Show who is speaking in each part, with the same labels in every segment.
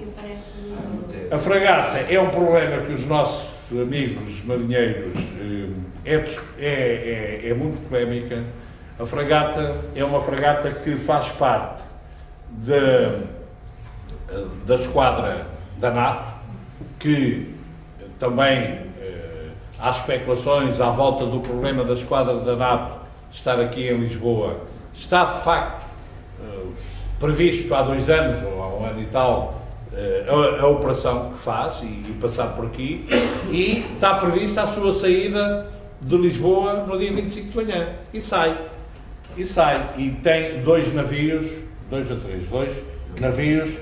Speaker 1: que parece...
Speaker 2: A fragata é um problema que os nossos amigos marinheiros é muito polémica. A fragata é uma fragata que faz parte da esquadra da NATO, que também há especulações à volta do problema da esquadra da NATO estar aqui em Lisboa. Está de facto previsto há 2 anos, ou há 1 ano e tal, a operação que faz e passar por aqui, e está prevista a sua saída de Lisboa no dia 25 de manhã, e sai, e tem 2 navios, 2 ou 3, 2 navios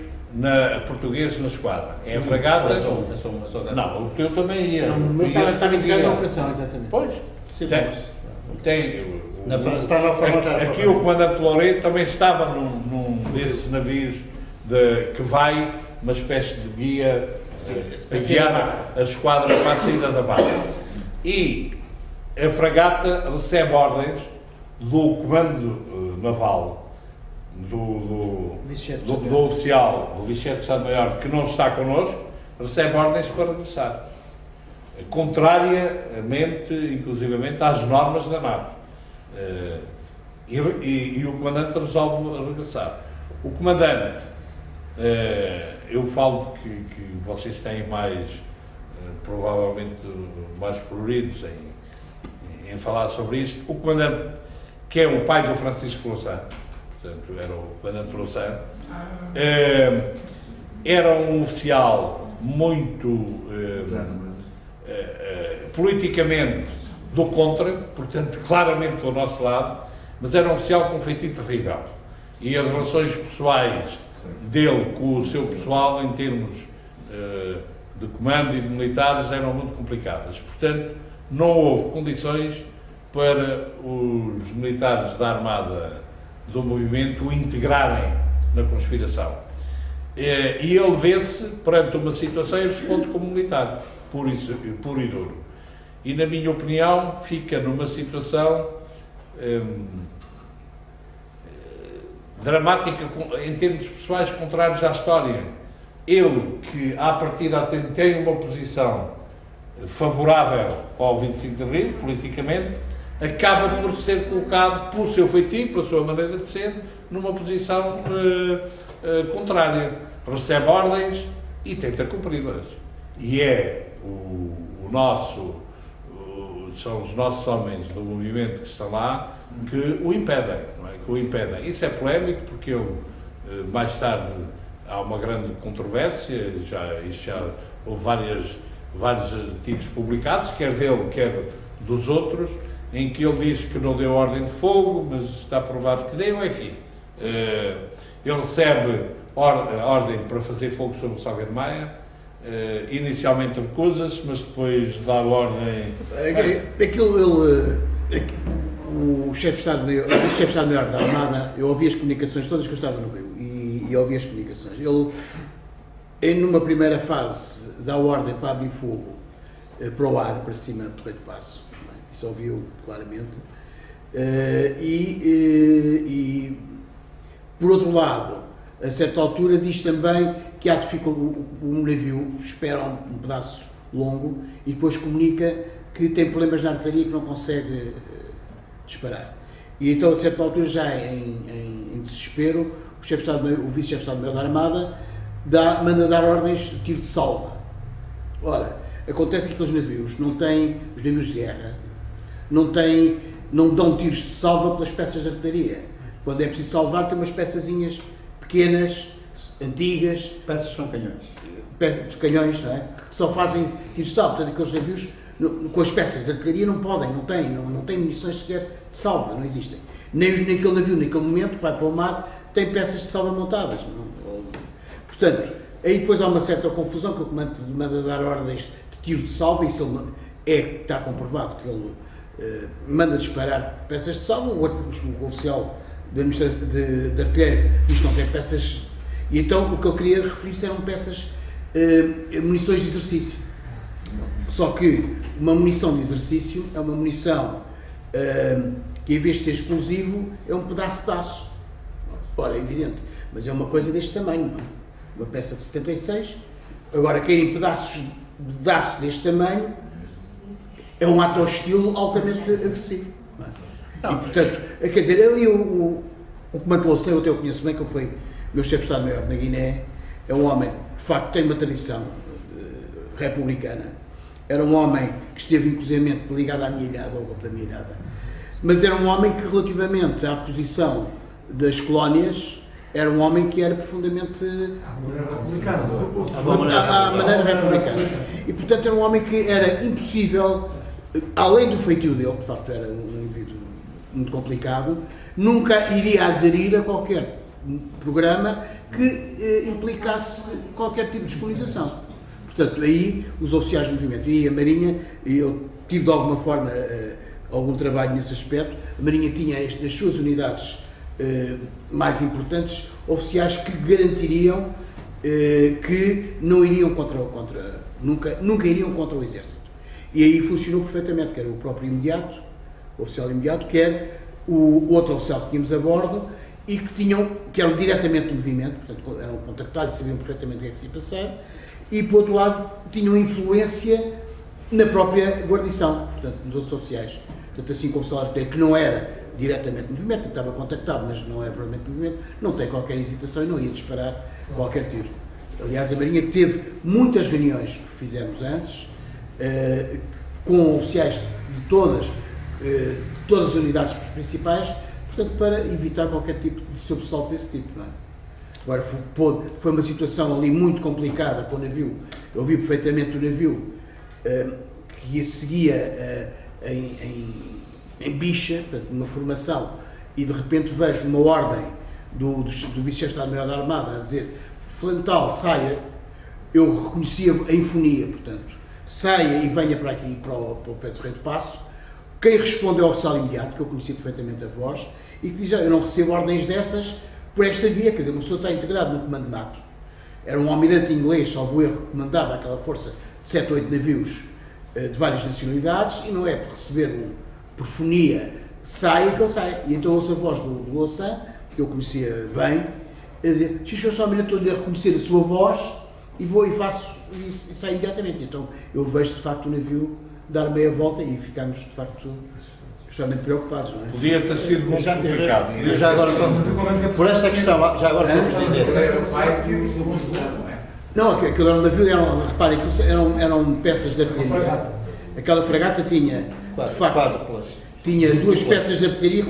Speaker 2: portugueses na esquadra. É a fragata... Não, o teu também ia.
Speaker 3: Não, o meu estava integrado na operação, exatamente.
Speaker 2: Pois, tem aqui
Speaker 3: o
Speaker 2: o comandante Loureiro também estava num desses navios que vai uma espécie de guia a guiar a esquadra para a saída da barra. E a fragata recebe ordens do comando naval, do oficial, do vice-chefe de Estado-Maior, que não está connosco, recebe ordens para regressar. Contrariamente, inclusivamente, às normas da NATO. E o comandante resolve regressar. O comandante, eu falo que vocês têm mais, provavelmente, mais pruridos em falar sobre isto. O comandante, que é o pai do Francisco Louçã, portanto, era o comandante Louçã, era um oficial muito politicamente do contra, portanto, claramente do nosso lado, mas era um oficial com um feitio terrível. E as relações pessoais dele com o seu pessoal, em termos de comando e de militares, eram muito complicadas. Portanto, não houve condições para os militares da Armada do movimento o integrarem na conspiração. E ele vê-se perante uma situação e responde como militar, puro e duro. E, na minha opinião, fica numa situação dramática em termos pessoais contrários à história. Ele, que à partida tem uma posição favorável ao 25 de Abril, politicamente, acaba por ser colocado, pelo seu feitio, pela sua maneira de ser, numa posição contrária. Recebe ordens e tenta cumpri-las. E são os nossos homens do movimento que estão lá que o impedem, não é? Que o impedem. Isso é polémico porque mais tarde há uma grande controvérsia, já houve vários artigos publicados, quer dele, quer dos outros, em que ele diz que não deu ordem de fogo, mas está provado que deu, enfim. Ele recebe ordem para fazer fogo sobre o Salgueiro Maia, inicialmente recusa-se, mas depois dá ordem...
Speaker 3: O chefe de Estado-Maior da Armada, eu ouvi as comunicações todas que eu estava no Rio, e ouvi as comunicações. Ele, numa primeira fase, dá ordem para abrir fogo para o ar, para cima do Torre de Paço. Isso ouviu claramente. Por outro lado, a certa altura, diz também que o navio espera um pedaço longo e depois comunica que tem problemas na artilharia que não consegue disparar. E então, a certa altura, já em desespero, o vice-chefe de Estado-Maior da Armada manda dar ordens de tiro de salva. Ora, acontece que aqueles navios não têm, os navios de guerra, não dão tiros de salva pelas peças de artilharia. Quando é preciso salvar, tem umas peçazinhas pequenas, antigas.
Speaker 4: Peças são canhões.
Speaker 3: Canhões, não é? Que só fazem tiros de salva. Portanto, aqueles navios, com as peças de artilharia, não têm munições sequer de salva, não existem. Nem aquele navio, naquele momento, que vai para o mar, tem peças de salva montadas. Portanto, aí depois há uma certa confusão, que o comando manda dar ordens de tiro de salva, e isso está comprovado que ele manda disparar peças de salva. O oficial de artilheiro diz que não tem peças, e então o que eu queria referir-se eram peças, munições de exercício. Só que uma munição de exercício é uma munição que, em vez de ter explosivo, é um pedaço de aço. Ora, é evidente, mas é uma coisa deste tamanho, uma peça de 76, agora querem pedaços de aço deste tamanho, é um ato hostil altamente agressivo. Não é? E, portanto, quer dizer, ali o comandante Louçã, eu até o conheço bem, que foi meu chefe de Estado-Maior na Guiné, é um homem, de facto, tem uma tradição republicana, era um homem que esteve inclusivamente ligado à minha ilhada, ao golpe da minha ilhada, mas era um homem que, relativamente à posição das colónias, era um homem que era profundamente à maneira republicana. E, portanto, era um homem que era impossível, além do feitio dele, de facto era um indivíduo muito complicado, nunca iria aderir a qualquer programa que implicasse qualquer tipo de descolonização. Portanto, aí os oficiais do movimento e a Marinha, e eu tive de alguma forma algum trabalho nesse aspecto, a Marinha tinha nas suas unidades mais importantes oficiais que garantiriam que não iriam nunca iriam contra o Exército. E aí funcionou perfeitamente, quer o próprio imediato, o oficial imediato, quer o outro oficial que tínhamos a bordo e que eram diretamente do movimento, portanto eram contactados e sabiam perfeitamente o que é que se ia passar, e por outro lado tinham influência na própria guarnição, portanto nos outros oficiais. Portanto, assim como o oficial artilheiro, que não era diretamente do movimento, estava contactado, mas não era propriamente do movimento, não tem qualquer hesitação e não ia disparar qualquer tiro. Aliás, a Marinha teve muitas reuniões que fizemos antes, com oficiais de todas as unidades principais, portanto, para evitar qualquer tipo de sobressalto desse tipo. Não é? Agora, foi uma situação ali muito complicada com o navio. Eu vi perfeitamente o navio que seguia em bicha, portanto, numa formação, e de repente vejo uma ordem do vice-chefe de Estado-Maior da Armada a dizer: fulano tal, saia. Eu reconhecia a infonia, portanto, saia e venha para aqui, para o pé do Rei do Paço. Quem responde é o oficial imediato, que eu conhecia perfeitamente a voz, e que diz: eu não recebo ordens dessas por esta via, quer dizer, uma pessoa está integrada no comando NATO. Era um almirante inglês, salvo erro, que comandava aquela força de 7 ou 8 navios de várias nacionalidades, e não é por receber porfonia, sai que ele sai. E então ouço a voz do Louçã, que eu conhecia bem, a dizer: Sr. Almirante, estou-lhe a reconhecer a sua voz, e vou e faço, e saio imediatamente. Então eu vejo de facto o navio dar meia volta e ficamos de facto extremamente preocupados, não é?
Speaker 2: Podia ter sido muito complicado.
Speaker 1: Eu já agora, por esta questão, já agora vamos dizer.
Speaker 3: Não, aquilo era um navio, reparem, eram peças de artilharia. Aquela fragata tinha, de facto, tinha duas peças de artilharia,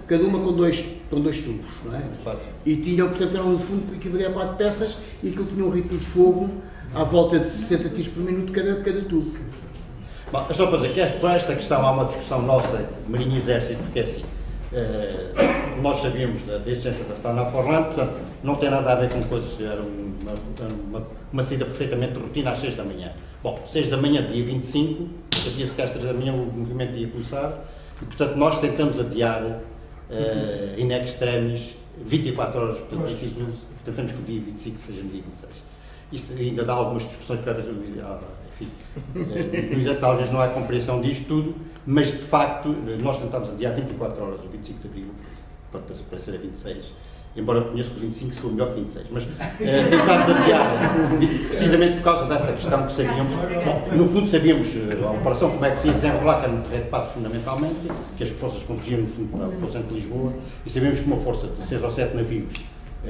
Speaker 3: cada uma com dois tubos, não é? E tinha, portanto, era um fundo que equivalia a 4 peças, e aquilo tinha um ritmo de fogo à volta de 60 km por minuto cada tubo.
Speaker 1: Bom, é só para dizer que para esta questão há uma discussão nossa, Marinha e Exército, porque é assim, nós sabíamos da existência da Stana Forlán, portanto, não tem nada a ver com coisas, era uma saída perfeitamente de rotina às 6 da manhã. Bom, 6 da manhã, dia 25, sabia-se que às 3 da manhã o movimento ia começar, e portanto nós tentamos adiar in extremis 24 horas, portanto, tentamos que o dia 25 seja no dia 26. Isto ainda dá algumas discussões para enfim, no Exército talvez não há compreensão disto tudo, mas de facto nós tentámos adiar 24 horas o 25 de abril para ser a 26, embora eu reconheça que o 25 foi melhor que 26, mas tentámos adiar precisamente por causa dessa questão que sabíamos. Bom, no fundo sabíamos a operação como é que se ia desenrolar, que era no Terreiro de Paço fundamentalmente, que as forças convergiam no fundo para o centro de Lisboa, e sabíamos que uma força de 6 ou 7 navios,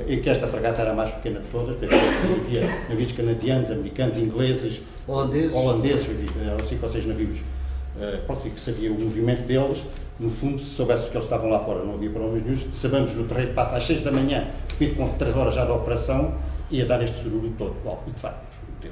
Speaker 1: e que esta fragata era a mais pequena de todas, porque havia navios canadianos, americanos, ingleses, holandeses, eram 5 ou 6 navios, que sabia o movimento deles. No fundo, se soubesse que eles estavam lá fora, não havia problemas nenhum. Sabemos no Terreiro de Paço às 6 da manhã, repito, com 3 horas já da operação, ia dar este sururu todo. Bom, e de facto, deu.